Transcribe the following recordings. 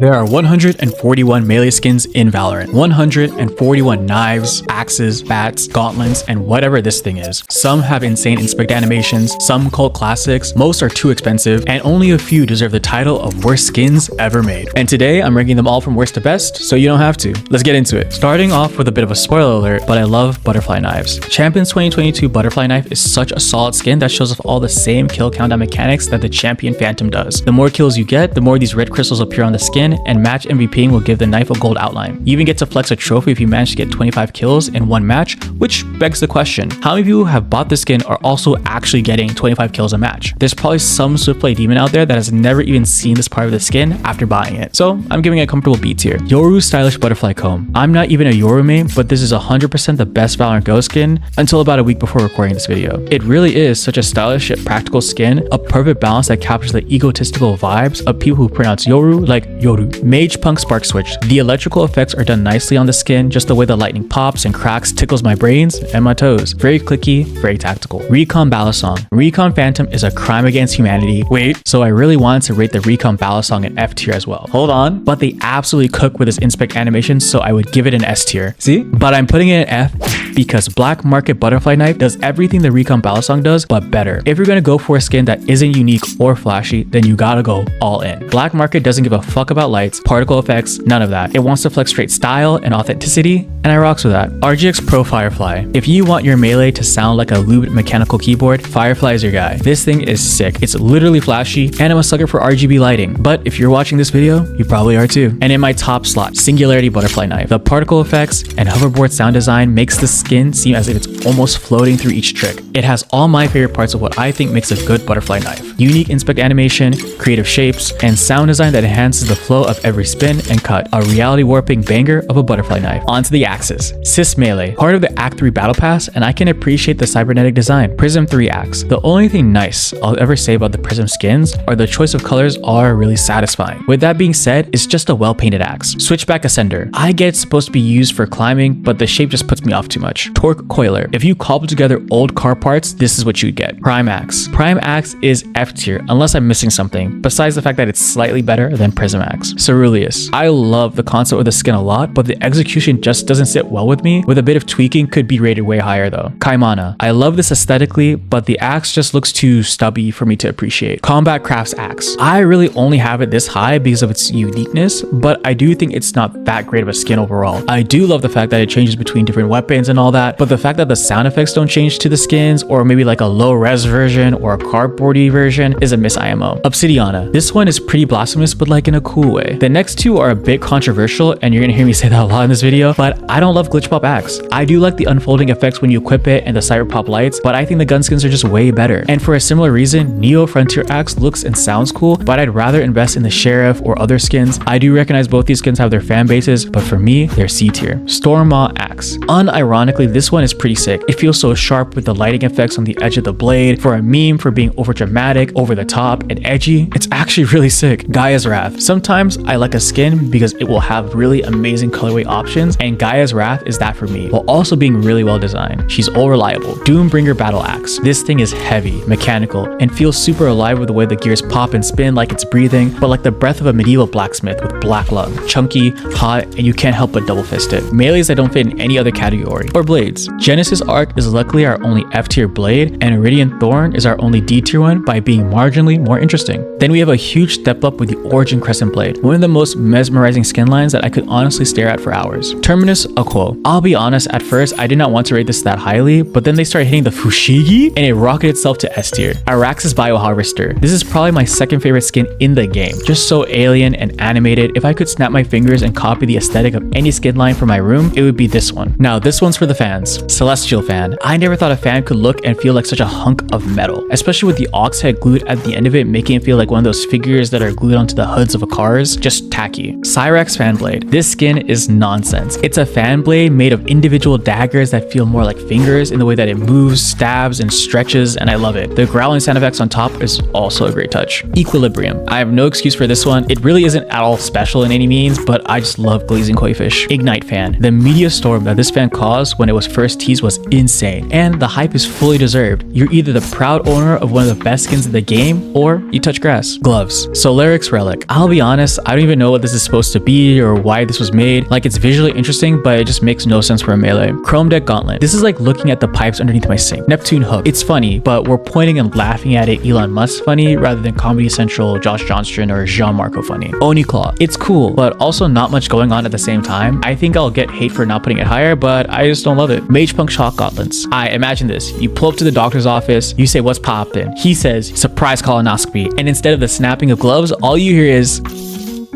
There are 141 melee skins in Valorant. 141 knives, axes, bats, gauntlets, and whatever this thing is. Some have insane inspect animations, some cult classics, most are too expensive, and only a few deserve the title of worst skins ever made. And today, I'm ranking them all from worst to best, so you don't have to. Let's get into it. Starting off with a bit of a spoiler alert, but I love butterfly knives. Champions 2022 butterfly knife is such a solid skin that shows off all the same kill countdown mechanics that the champion Phantom does. The more kills you get, the more these red crystals appear on the skin, and match MVPing will give the knife a gold outline. You even get to flex a trophy if you manage to get 25 kills in one match, which begs the question, how many of you have bought this skin are also actually getting 25 kills a match? There's probably some Swiftplay demon out there that has never even seen this part of the skin after buying it, so I'm giving it a comfortable B tier. Yoru Stylish Butterfly Comb. I'm not even a Yoru main, but this is 100% the best Valorant Go skin until about a week before recording this video. It really is such a stylish yet practical skin, a perfect balance that captures the egotistical vibes of people who pronounce Yoru like Yoru. Mage Punk Spark Switch. The electrical effects are done nicely on the skin, just the way the lightning pops and cracks tickles my brains and my toes. Very clicky, very tactical. Recon Balisong. Recon Phantom is a crime against humanity. Wait, so I really wanted to rate the Recon Balisong an F tier as well. Hold on, but they absolutely cook with this inspect animation, so I would give it an S tier. See? But I'm putting it an F because Black Market Butterfly Knife does everything the Recon Balisong does, but better. If you're gonna go for a skin that isn't unique or flashy, then you gotta go all in. Black Market doesn't give a fuck about lights, particle effects, none of that. It wants to flex straight style and authenticity, and I rocks with that. RGX Pro Firefly. If you want your melee to sound like a lubed mechanical keyboard, Firefly is your guy. This thing is sick. It's literally flashy, and I'm a sucker for RGB lighting. But if you're watching this video, you probably are too. And in my top slot, Singularity Butterfly Knife. The particle effects and hoverboard sound design makes the skin seem as if it's almost floating through each trick. It has all my favorite parts of what I think makes a good butterfly knife. Unique inspect animation, creative shapes, and sound design that enhances the flow of every spin and cut. A reality warping banger of a butterfly knife. Onto the axes. Cis Melee. Part of the Act 3 Battle Pass, and I can appreciate the cybernetic design. Prism 3 axe. The only thing nice I'll ever say about the Prism skins are the choice of colors are really satisfying. With that being said, it's just a well-painted axe. Switchback Ascender. I get it's supposed to be used for climbing, but the shape just puts me off too much. Torque Coiler. If you cobble together old car parts, this is what you'd get. Prime Axe. Prime Axe is F tier, unless I'm missing something, besides the fact that it's slightly better than Prism Axe. Ceruleus. I love the concept of the skin a lot, but the execution just doesn't sit well with me. With a bit of tweaking, could be rated way higher though. Kaimana. I love this aesthetically, but the axe just looks too stubby for me to appreciate. Combat Crafts Axe. I really only have it this high because of its uniqueness, but I do think it's not that great of a skin overall. I do love the fact that it changes between different weapons and all that, but the fact that the sound effects don't change to the skins, or maybe like a low res version or a cardboardy version, is a miss IMO. Obsidiana. This one is pretty blasphemous, but like in a cool way. The next two are a bit controversial, and you're gonna hear me say that a lot in this video, but I don't love Glitch Pop Axe. I do like the unfolding effects when you equip it and the cyber pop lights, but I think the gun skins are just way better. And for a similar reason, Neo Frontier Axe looks and sounds cool, but I'd rather invest in the Sheriff or other skins. I do recognize both these skins have their fan bases, but for me, they're C tier. Stormmaw Axe. Unironically, this one is pretty sick. It feels so sharp with the lighting effects on the edge of the blade. For a meme for being over dramatic, over the top, and edgy, it's actually really sick. Gaia's Wrath. Sometimes I like a skin because it will have really amazing colorway options, and Gaia's Wrath is that for me, while also being really well designed. She's all reliable. Doombringer Battle Axe. This thing is heavy, mechanical, and feels super alive with the way the gears pop and spin like it's breathing, but like the breath of a medieval blacksmith with black lung. Chunky, hot, and you can't help but double fist it. Melees that don't fit in any other category. Or blades. Genesis Arc is luckily our only F tier blade, and Iridian Thorn is our only D tier one by being marginally more interesting. Then we have a huge step up with the Origin Crescent Blade, one of the most mesmerizing skin lines that I could honestly stare at for hours. Terminus Aquo. I'll be honest, at first I did not want to rate this that highly, but then they started hitting the Fushigi and it rocketed itself to S tier. Araxis Bioharvester. This is probably my second favorite skin in the game. Just so alien and animated. If I could snap my fingers and copy the aesthetic of any skin line for my room, it would be this one. Now this one's for the fans. Celestial Fan. I never thought a fan could look and feel like such a hunk of metal, especially with the aux head glued at the end of it, making it feel like one of those figures that are glued onto the hoods of cars. Just tacky. Cyrax Fan Blade. This skin is nonsense. It's a fan blade made of individual daggers that feel more like fingers in the way that it moves, stabs, and stretches, and I love it. The growling sound effects on top is also a great touch. Equilibrium. I have no excuse for this one. It really isn't at all special in any means, but I just love glazing koi fish. Ignite Fan. The media storm that this fan caused when it was first teased was insane, and the hype is fully deserved. You're either the proud owner of one of the best skins in of the game or you touch grass. Gloves. Solarix Relic. I'll be honest, I don't even know what this is supposed to be or why this was made. Like, it's visually interesting, but it just makes no sense for a melee. Chrome Deck Gauntlet. This is like looking at the pipes underneath my sink. Neptune Hook. It's funny, but we're pointing and laughing at it Elon Musk funny rather than Comedy Central, Josh Johnston, or Jean Marco funny. Oni Claw. It's cool, but also not much going on at the same time. I think I'll get hate for not putting it higher, but I just don't love it. Mage Punk Shock Gauntlets. Imagine this. You pull up to the doctor's office, you say, "What's poppin'?" He says, "Surprise colonoscopy." And instead of the snapping of gloves, all you hear is...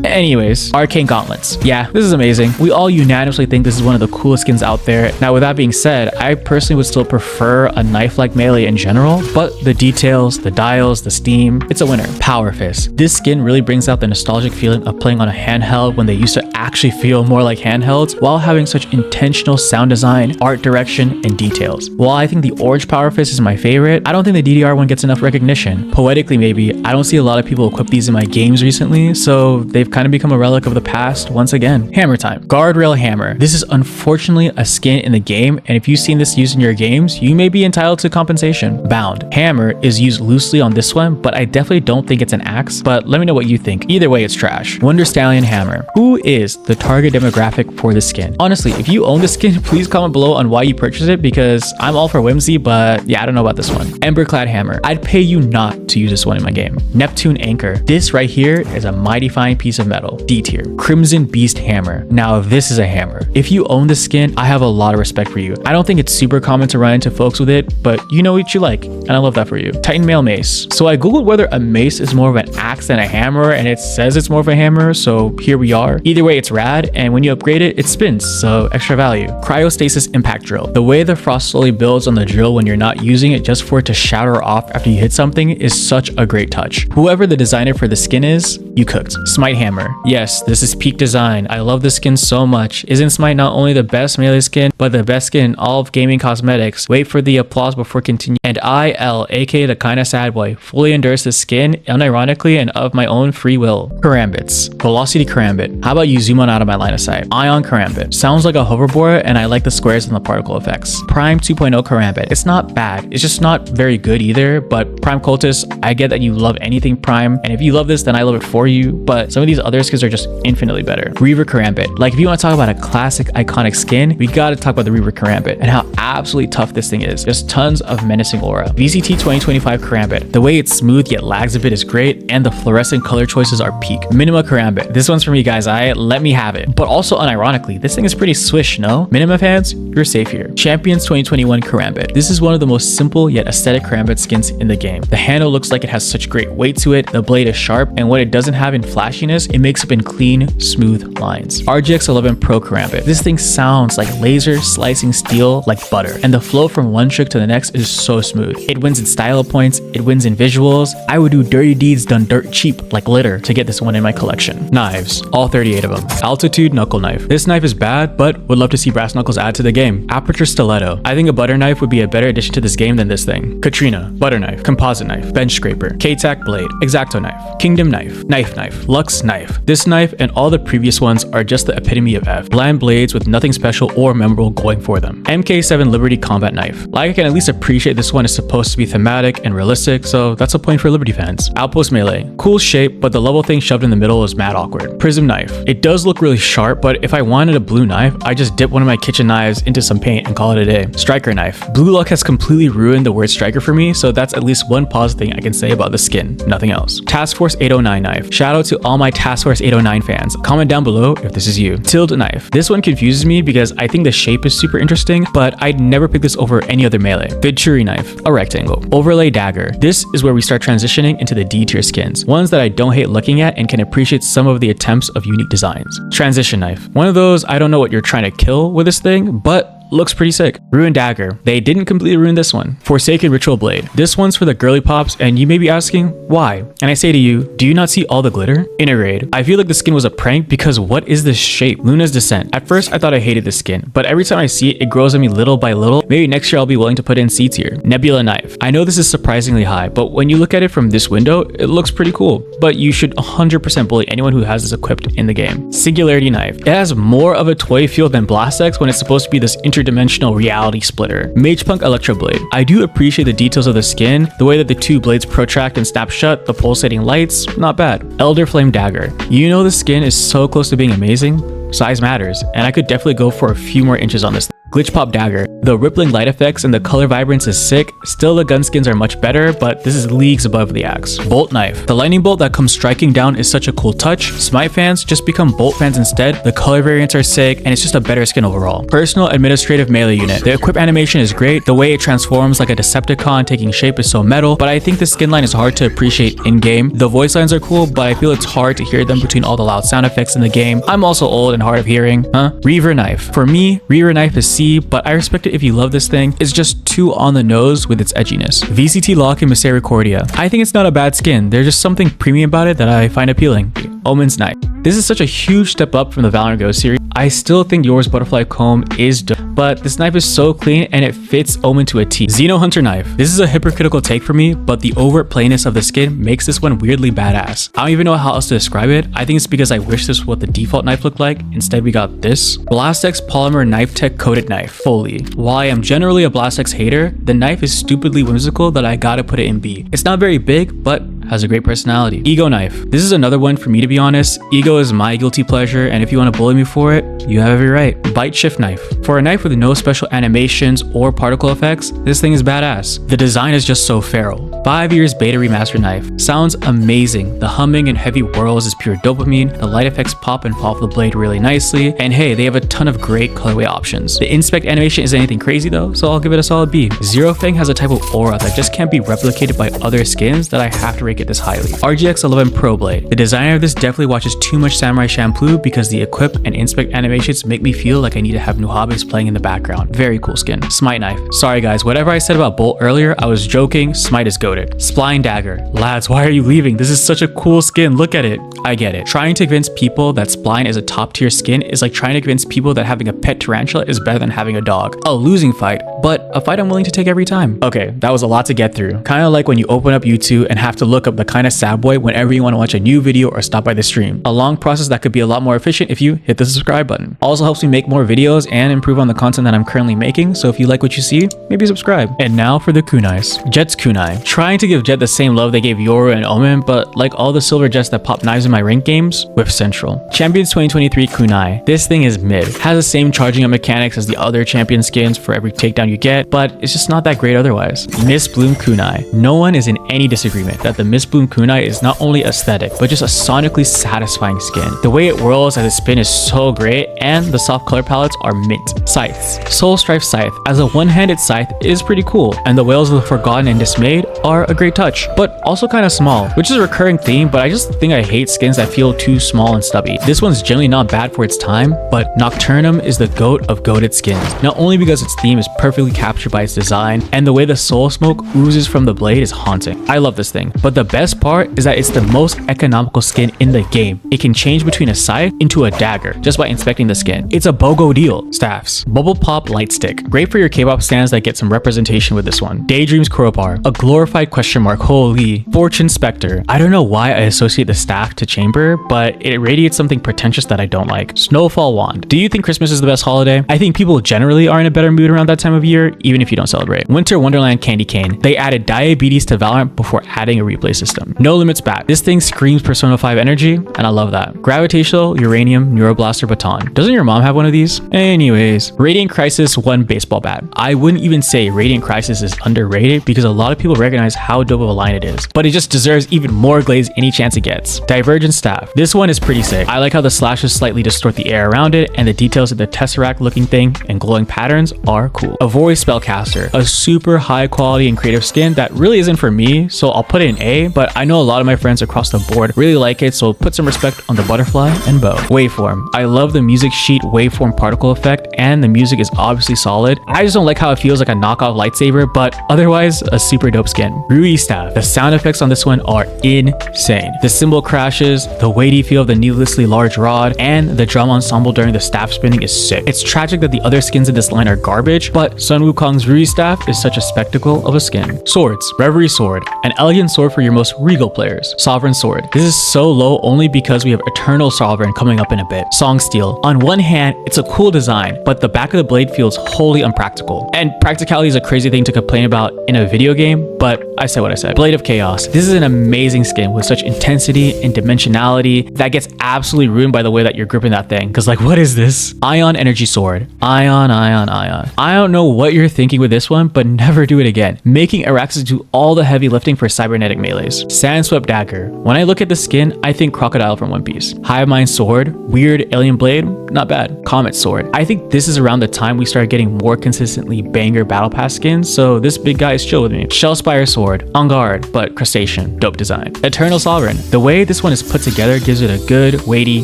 Anyways, Arcane Gauntlets. Yeah, this is amazing. We all unanimously think this is one of the coolest skins out there. Now, with that being said, I personally would still prefer a knife-like melee in general, but the details, the dials, the steam, it's a winner. Power Fist. This skin really brings out the nostalgic feeling of playing on a handheld when they used to actually feel more like handhelds while having such intentional sound design, art direction, and details. While I think the orange Power Fist is my favorite, I don't think the DDR one gets enough recognition. Poetically, maybe. I don't see a lot of people equip these in my games recently, so they've kind of become a relic of the past once again. Hammer time. Guardrail Hammer. This is unfortunately a skin in the game, and if you've seen this used in your games, you may be entitled to compensation. Bound. Hammer is used loosely on this one, but I definitely don't think it's an axe, but let me know what you think. Either way, it's trash. Wonder Stallion Hammer. Who is the target demographic for this skin? Honestly, if you own this skin, please comment below on why you purchased it, because I'm all for whimsy, but yeah, I don't know about this one. Emberclad Hammer. I'd pay you not to use this one in my game. Neptune Anchor. This right here is a mighty fine piece of metal. D tier. Crimson Beast Hammer. Now, this is a hammer. If you own this skin, I have a lot of respect for you. I don't think it's super common to run into folks with it, but you know what you like, and I love that for you. Titan Mail Mace. So I googled whether a mace is more of an axe than a hammer, and it says it's more of a hammer, so here we are. Either way, it's rad, and when you upgrade it, it spins, so extra value. Cryostasis Impact Drill. The way the frost slowly builds on the drill when you're not using it just for it to shatter off after you hit something is such a great touch. Whoever the designer for the skin is, you cooked. Smite Hammer. Yes, this is peak design. I love this skin so much. Isn't Smite not only the best melee skin, but the best skin in all of gaming cosmetics? Wait for the applause before continuing. And IL, aka the kinda sad boy, fully endorse this skin, unironically and of my own free will. Karambits. Velocity Karambit. How about you zoom on out of my line of sight? Ion Karambit. Sounds like a hoverboard, and I like the squares and the particle effects. Prime 2.0 Karambit. It's not bad. It's just not very good either, but Prime Cultist, I get that you love anything Prime, and if you love this, then I love it for you, but some of these other skins are just infinitely better. Reaver Karambit. Like, if you want to talk about a classic iconic skin, we gotta talk about the Reaver Karambit and how absolutely tough this thing is. Just tons of menacing aura. VCT 2025 Karambit. The way it's smooth yet lags a bit is great, and the fluorescent color choices are peak. Minima Karambit. This one's for me, guys. Let me have it. But also, unironically, this thing is pretty swish, no? Minima fans, you're safe here. Champions 2021 Karambit. This is one of the most simple yet aesthetic Karambit skins in the game. The handle looks like it has such great weight to it, the blade is sharp, and what it doesn't have in flashiness, it makes up in clean, smooth lines. RGX 11 Pro Karambit. This thing sounds like laser slicing steel like butter, and the flow from one trick to the next is so smooth. It wins in style points, it wins in visuals. I would do dirty deeds done dirt cheap like litter to get this one in my collection. Knives. All 38 of them. Altitude Knuckle Knife. This knife is bad, but would love to see brass knuckles add to the game. Aperture Stiletto. I think a butter knife would be a better addition to this game than this thing. Katrina. Butter knife. Composite knife. Bench scraper. K-Tac blade. Exacto knife. Kingdom knife. Knife. Lux knife. This knife and all the previous ones are just the epitome of F. Bland blades with nothing special or memorable going for them. MK7 Liberty Combat Knife. Like, I can at least appreciate this one is supposed to be thematic and realistic, so that's a point for Liberty fans. Outpost Melee. Cool shape, but the level thing shoved in the middle is mad awkward. Prism Knife. It does look really sharp, but if I wanted a blue knife, I just dip one of my kitchen knives into some paint and call it a day. Striker Knife. Blue luck has completely ruined the word striker for me, so that's at least one positive thing I can say about the skin. Nothing else. Task Force 809 Knife. Shout out to all my Task Force 809 fans. Comment down below if this is you. Tilt Knife. This one confuses me because I think the shape is super interesting, but I'd never pick this over any other melee. Venturi Knife. A rectangle. Overlay Dagger. This is where we start transitioning into the D tier skins. Ones that I don't hate looking at and can appreciate some of the attempts of unique designs. Transition Knife. One of those, I don't know what you're trying to kill with this thing, but looks pretty sick. Ruined Dagger. They didn't completely ruin this one. Forsaken Ritual Blade. This one's for the girly pops, and you may be asking, why? And I say to you, do you not see all the glitter? Inner Raid. I feel like the skin was a prank because what is this shape? Luna's Descent. At first, I thought I hated this skin, but every time I see it, it grows on me little by little. Maybe next year I'll be willing to put in C tier. Nebula Knife. I know this is surprisingly high, but when you look at it from this window, it looks pretty cool. But you should 100% bully anyone who has this equipped in the game. Singularity Knife. It has more of a toy feel than Blastex when it's supposed to be this interdimensional reality splitter. Magepunk Electroblade. I do appreciate the details of the skin, the way that the two blades protract and snap shut, the pulsating lights, not bad. Elder Flame Dagger. You know the skin is so close to being amazing? Size matters, and I could definitely go for a few more inches on this. Glitch Pop Dagger. The rippling light effects and the color vibrance is sick. Still, the gun skins are much better, but this is leagues above the axe. Bolt Knife. The lightning bolt that comes striking down is such a cool touch. Smite fans, just become Bolt fans instead. The color variants are sick, and it's just a better skin overall. Personal Administrative Melee Unit. The equip animation is great. The way it transforms like a Decepticon taking shape is so metal, but I think the skin line is hard to appreciate in-game. The voice lines are cool, but I feel it's hard to hear them between all the loud sound effects in the game. I'm also old and hard of hearing. Reaver Knife. For me, Reaver Knife is C, but I respect it if you love this thing. It's just too on the nose with its edginess. VCT Lock and Misericordia. I think it's not a bad skin. There's just something premium about it that I find appealing. Omen's Knife. This is such a huge step up from the Valorant Go series. I still think Yours Butterfly Comb is dope, but this knife is so clean and it fits Omen to a T. Xeno Hunter Knife. This is a hypocritical take for me, but the overt plainness of the skin makes this one weirdly badass. I don't even know how else to describe it. I think it's because I wish this was what the default knife looked like. Instead, we got this. Blastex Polymer Knife Tech Coated Knife. Fully. While I am generally a Blastex hater, the knife is stupidly whimsical that I gotta put it in B. It's not very big, but has a great personality. Ego Knife. This is another one for me, to be honest. Ego is my guilty pleasure, and if you want to bully me for it, you have every right. Bite Shift Knife. For a knife with no special animations or particle effects, this thing is badass. The design is just so feral. 5 years beta remaster knife. Sounds amazing. The humming and heavy whirls is pure dopamine. The light effects pop and fall off the blade really nicely. And hey, they have a ton of great colorway options. The inspect animation isn't anything crazy though, so I'll give it a solid B. Zero Fang has a type of aura that just can't be replicated by other skins that I have to rate it this highly. RGX 11 Pro Blade. The designer of this definitely watches too much Samurai Champloo because the equip and inspect animations make me feel like I need to have Nuhabix playing in the background. Very cool skin. Smite Knife. Sorry guys, whatever I said about Bolt earlier, I was joking. Smite is goated. Spline Dagger. Lads, why are you leaving? This is such a cool skin. Look at it. I get it. Trying to convince people that Spline is a top tier skin is like trying to convince people that having a pet tarantula is better than having a dog. A losing fight, but a fight I'm willing to take every time. Okay, that was a lot to get through. Kind of like when you open up YouTube and have to look up the kind of sad boy whenever you want to watch a new video or stop by the stream. A long process that could be a lot more efficient if you hit the subscribe button. Also helps me make more videos and improve on the content that I'm currently making, so if you like what you see, maybe subscribe. And now for the Kunais. Jet's Kunai. Trying to give Jet the same love they gave Yoru and Omen, but like all the silver Jets that pop knives in my ranked games, with Central. Champions 2023 Kunai. This thing is mid. Has the same charging up mechanics as the other champion skins for every takedown you get, but it's just not that great otherwise. Miss Bloom Kunai. No one is in any disagreement that the Miss Bloom Kunai is not only aesthetic, but just a sonically satisfying skin. The way it whirls as it spins is so great, and the soft color palettes are mint. Scythes. Soul Strife Scythe. As a one-handed scythe is pretty cool, and the Whales of the Forgotten and Dismayed are a great touch, but also kind of small, which is a recurring theme, but I just think I hate skins that feel too small and stubby. This one's generally not bad for its time, but Nocturnum is the goat of goated skins, not only because its theme is perfectly captured by its design, and the way the soul smoke oozes from the blade is haunting. I love this thing, but the best part is that it's the most economical skin in the game. It can change between a scythe into a dagger just by inspecting the skin. It's a BOGO deal. Staffs. Bubble Pop Light Stick. Great for your K-pop stands that get some representation with this one. Daydreams Crowbar. A glorified question mark. Holy. Fortune Spectre. I don't know why I associate the staff to chamber, but it radiates something pretentious that I don't like. Snowfall Wand. Do you think Christmas is the best holiday? I think people generally are in a better mood around that time of year, even if you don't celebrate. Winter Wonderland Candy Cane. They added diabetes to Valorant before adding a replay system. No Limits Bat. This thing screams Persona 5 energy, and I love that. Gravitational Uranium Neuroblaster Baton. Doesn't your mom have one of these? Anyways, Radiant Crisis 1 Baseball Bat. I wouldn't even say Radiant Crisis is underrated because a lot of people recognize how dope of a line it is, but it just deserves even more glaze any chance it gets. Divergent Staff. This one is pretty sick. I like how the slashes slightly distort the air around it, and the details of the Tesseract looking thing and glowing patterns are cool. Avoid Spellcaster. A super high quality and creative skin that really isn't for me, so I'll put it in A, but I know a lot of my friends across the board really like it, so put some respect on the butterfly and bow. Waveform. I love the music sheet waveform particle effect, and the music is obviously solid. I just don't like how it feels like a knockoff lightsaber, but otherwise a super dope skin. Rui Staff. The sound effects on this one are insane. The cymbal crashes, the weighty feel of the needlessly large rod, and the drum ensemble during the staff spinning is sick. It's tragic that the other skins in this line are garbage, but Sun Wukong's Rui Staff is such a spectacle of a skin. Swords. Reverie Sword. An elegant sword for your most regal players. Sovereign Sword. This is so low only because we have Eternal Sovereign coming up in a bit. Song Steel. On one hand, it's a cool design, but the back of the blade feels wholly unpractical. And practicality is a crazy thing to complain about in a video game, but I said what I said. Blade of Chaos. This is an amazing skin with such intensity and dimensionality that gets absolutely ruined by the way that you're gripping that thing. Cause like, what is this? Ion Energy Sword. Ion. I don't know what you're thinking with this one, but never do it again. Making Araxes do all the heavy lifting for cybernetic melees. Sandswept Dagger. When I look at the skin, I think Crocodile from One Piece. Hive Mind Sword. Weird alien blade. Not bad. Comet Sword. I think this is around the time we started getting more consistently banger battle pass skins, so this big guy is chill with me. Shellspire Sword. On guard, but crustacean. Dope design. Eternal Sovereign. The way this one is put together gives it a good, weighty,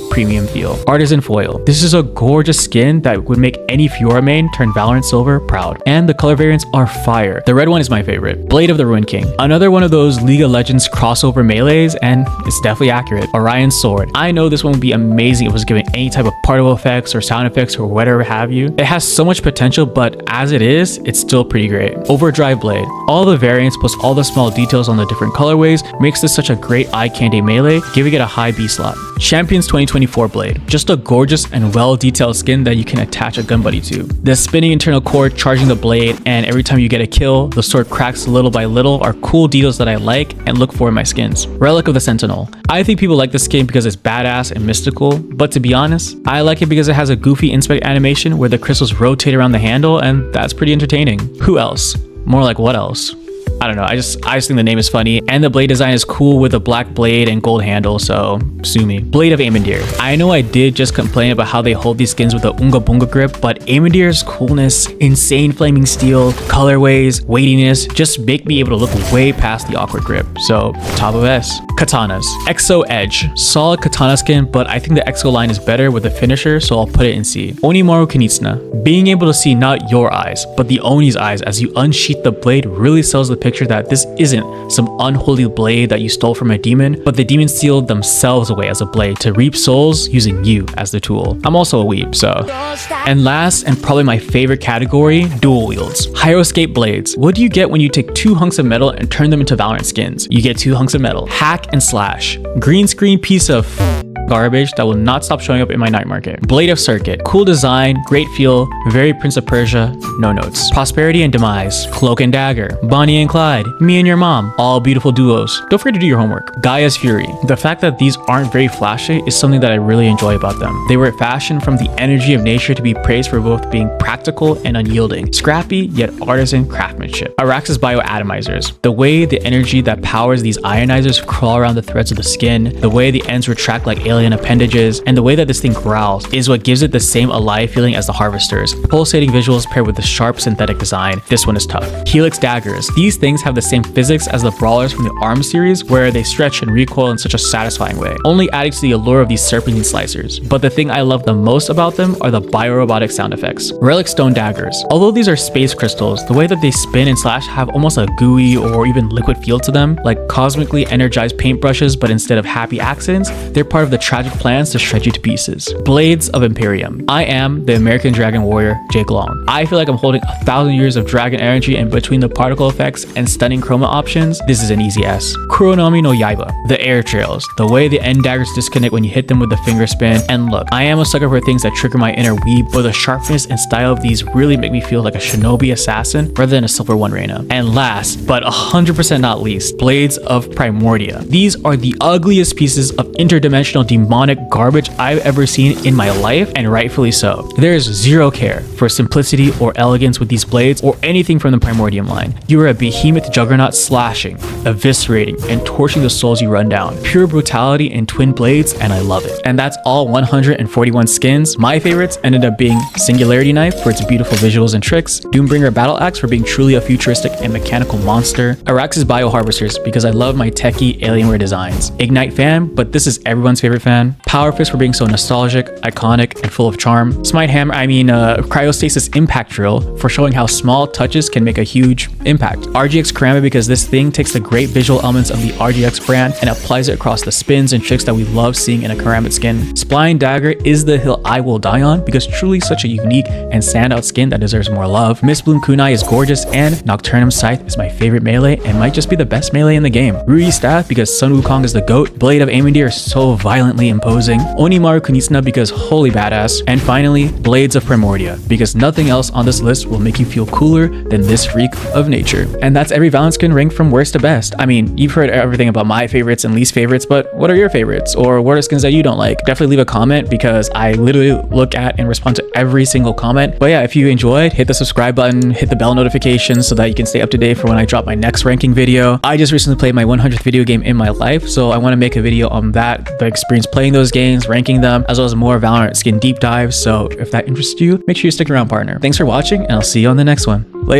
premium feel. Artisan Foil. This is a gorgeous skin that would make any Fiora main turn Valorant Silver proud. And the color variants are fire. The red one is my favorite. Blade of the Ruin King. Another one of those League of Legends crossover melees, and it's definitely accurate. Orion Sword. I know this one would be amazing if it was given any type of particle effects or sound effects or whatever have you. It has so much potential, but as it is, it's still pretty great. Overdrive Blade. All the variants plus all the small details on the different colorways makes this such a great eye candy melee, giving it a high B slot. Champions 2024 Blade. Just a gorgeous and well-detailed skin that you can attach a gun buddy to. The spinning internal cord charging the blade, and every time you get a kill, the sword cracks little by little are cool details that I like and look for in my skins. Relic of the Sentinel. I think people like this skin because it's badass and mystical, but to be honest, I like it because it has a goofy inspect animation where the crystals rotate around the handle, and that's pretty entertaining. Who else? More like what else? I don't know, I just think the name is funny, and the blade design is cool with a black blade and gold handle, so sue me. Blade of Amandir. I know I did just complain about how they hold these skins with a Unga Bunga grip, but Amandir's coolness, insane flaming steel, colorways, weightiness just make me able to look way past the awkward grip, so top of S. Katanas. Exo Edge. Solid katana skin, but I think the Exo line is better with the finisher, so I'll put it in C. Onimaru Kunitsuna. Being able to see not your eyes, but the Oni's eyes as you unsheath the blade really sells the picture that this isn't some unholy blade that you stole from a demon, but the demons sealed themselves away as a blade to reap souls using you as the tool. I'm also a weeb, so. And last, and probably my favorite category, dual wields. Hyroscape blades. What do you get when you take 2 hunks of metal and turn them into Valorant skins? You get 2 hunks of metal. Hack and slash. Green screen piece of garbage that will not stop showing up in my night market. Blade of Circuit. Cool design, great feel, very Prince of Persia, no notes. Prosperity and Demise. Cloak and Dagger. Bonnie and Clyde. Me and Your Mom. All beautiful duos. Don't forget to do your homework. Gaia's Fury. The fact that these aren't very flashy is something that I really enjoy about them. They were fashioned from the energy of nature to be praised for both being practical and unyielding. Scrappy yet artisan craftsmanship. Araxes Bioatomizers. The way the energy that powers these ionizers crawl around the threads of the skin, the way the ends retract like alien appendages, and the way that this thing growls is what gives it the same alive feeling as the Harvesters. Pulsating visuals paired with the sharp synthetic design. This one is tough. Helix Daggers. These things have the same physics as the brawlers from the ARM series, where they stretch and recoil in such a satisfying way, only adding to the allure of these serpentine slicers. But the thing I love the most about them are the biorobotic sound effects. Relic Stone Daggers. Although these are space crystals, the way that they spin and slash have almost a gooey or even liquid feel to them, like cosmically energized paintbrushes, but instead of happy accents, they're part of the tragic plans to shred you to pieces. Blades of Imperium. I am the American Dragon Warrior, Jake Long. I feel like I'm holding 1,000 years of dragon energy, and between the particle effects and stunning chroma options, this is an easy S. Kuronomi no Yaiba. The air trails. The way the end daggers disconnect when you hit them with the finger spin. And look, I am a sucker for things that trigger my inner weeb, but the sharpness and style of these really make me feel like a shinobi assassin rather than a silver one Reina. And last, but 100% not least, Blades of Primordia. These are the ugliest pieces of interdimensional demonic garbage I've ever seen in my life, and rightfully so. There is zero care for simplicity or elegance with these blades or anything from the Primordium line. You are a behemoth juggernaut slashing, eviscerating, and torching the souls you run down. Pure brutality in twin blades, and I love it. And that's all 141 skins. My favorites ended up being Singularity Knife for its beautiful visuals and tricks, Doombringer Battle Axe for being truly a futuristic and mechanical monster, Araxes Bio Harvesters because I love my techie Alienware designs, Ignite Fan, but this is everyone's favorite fan. Power Fist for being so nostalgic, iconic, and full of charm. Smite Hammer, Cryostasis Impact Drill for showing how small touches can make a huge impact. RGX Karambit because this thing takes the great visual elements of the RGX brand and applies it across the spins and tricks that we love seeing in a Karambit skin. Spline Dagger is the hill I will die on because truly such a unique and standout skin that deserves more love. Mistbloom Kunai is gorgeous, and Nocturnum Scythe is my favorite melee and might just be the best melee in the game. Ruyi Staff because Sun Wukong is the GOAT. Blade of Amandir is so violently imposing. Onimaru Kunitsuna because holy badass. And finally, Blades of Primordia because nothing else on this list will make you feel cooler than this freak of nature. And that's every Valorant skin ranked from worst to best. I mean, you've heard everything about my favorites and least favorites, but what are your favorites? Or what are skins that you don't like? Definitely leave a comment because I literally look at and respond to every single comment. But yeah, if you enjoyed, hit the subscribe button, hit the bell notification so that you can stay up to date for when I drop my next ranking video. I just recently played my 100th video game in my life, so I want to make a video on that, the experience playing those games, ranking them, as well as more Valorant skin deep dives. So if that interests you, make sure you stick around, partner. Thanks for watching, and I'll see you on the next one. Later.